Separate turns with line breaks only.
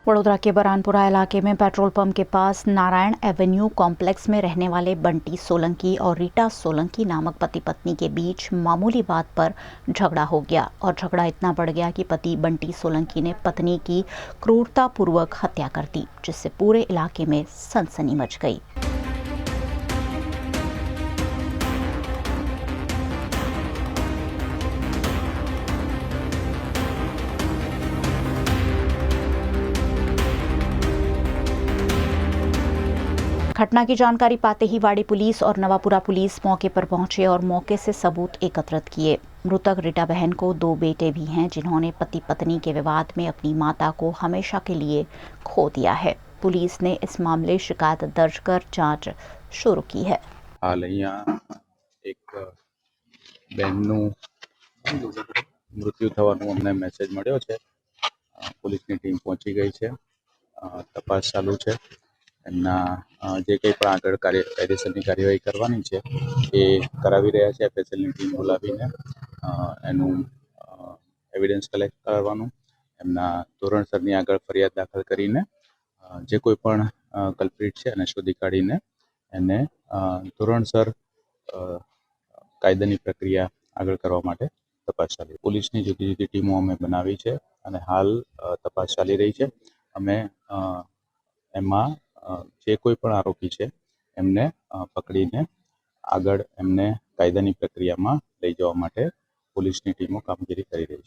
वडोदरा के बरानपुरा इलाके में पेट्रोल पंप के पास नारायण एवेन्यू कॉम्प्लेक्स में रहने वाले बंटी सोलंकी और रीटा सोलंकी नामक पति पत्नी के बीच मामूली बात पर झगड़ा हो गया और झगड़ा इतना बढ़ गया कि पति बंटी सोलंकी ने पत्नी की क्रूरतापूर्वक हत्या कर दी, जिससे पूरे इलाके में सनसनी मच गई। घटना की जानकारी पाते ही वाड़ी पुलिस और नवापुरा पुलिस मौके पर पहुंचे और मौके से सबूत एकत्रित किए। मृतक रीटा बहन को 2 बेटे भी हैं, जिन्होंने पति पत्नी के विवाद में अपनी माता को हमेशा के लिए खो दिया है। पुलिस ने इस मामले शिकायत दर्ज कर जांच शुरू की है।
हाल अहींया एक बહેનનું મૃત્યુ થવાનું અમને મેસેજ મળ્યો છે। પોલીસની ટીમ પહોંચી ગઈ છે, તપાસ ચાલુ છે। એમના જે કંઈ પણ આગળ કાયદેસરની કાર્યવાહી કરવાની છે એ કરાવી રહ્યા છે। એફએસએલની ટીમ બોલાવીને એનું એવિડન્સ કલેક્ટ કરવાનું, એમના ધોરણસરની આગળ ફરિયાદ દાખલ કરીને જે કોઈ પણ કલ્પ્રિટ છે એને શોધી કાઢીને એને ધોરણસર કાયદાની પ્રક્રિયા આગળ કરવા માટે તપાસ ચાલી। પોલીસની જુદી જુદી ટીમો અમે બનાવી છે અને હાલ તપાસ ચાલી રહી છે। અમે એમાં જે કોઈ પણ આરોપી છે એમને પકડીને આગળ એમને કાયદાની પ્રક્રિયામાં લઈ જવા માટે પોલીસની ટીમો કામગીરી કરી રહી છે।